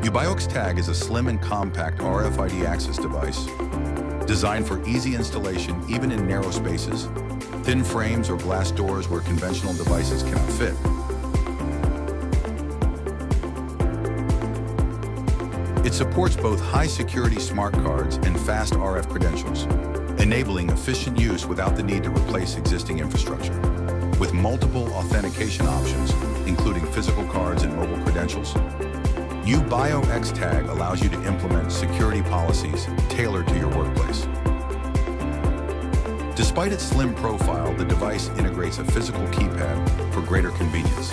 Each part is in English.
UBio X Tag is a slim and compact RFID access device designed for easy installation even in narrow spaces, thin frames or glass doors where conventional devices cannot fit. It supports both high-security smart cards and fast RF credentials, enabling efficient use without the need to replace existing infrastructure. With multiple authentication options, including physical cards and mobile credentials, UBio X Tag allows you to implement security policies tailored to your workplace. Despite its slim profile, the device integrates a physical keypad for greater convenience.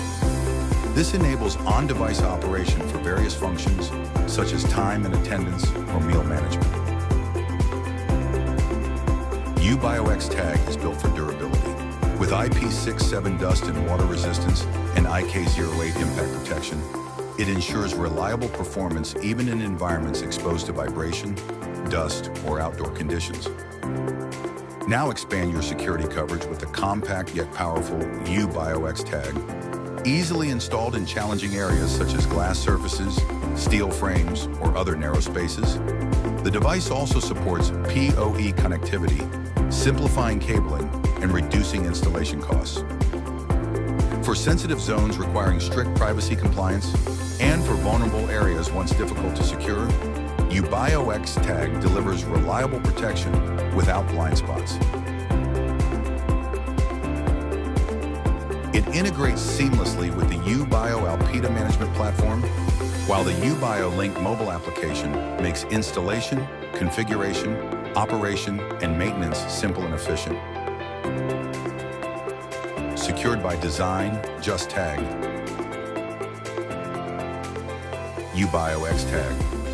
This enables on-device operation for various functions, such as time and attendance or meal management. UBio X Tag is built for durability. With IP67 dust and water resistance and IK08 impact protection, it ensures reliable performance even in environments exposed to vibration, dust, or outdoor conditions. Now expand your security coverage with the compact yet powerful UBio X Tag, easily installed in challenging areas such as glass surfaces, steel frames, or other narrow spaces. The device also supports PoE connectivity, simplifying cabling and reducing installation costs. For sensitive zones requiring strict privacy compliance, and for vulnerable areas once difficult to secure, UBio X Tag delivers reliable protection without blind spots. It integrates seamlessly with the UBio-Alpeta management platform, while the UBio-Link mobile application makes installation, configuration, operation, and maintenance simple and efficient. Secured by design, just tag. UBio X Tag.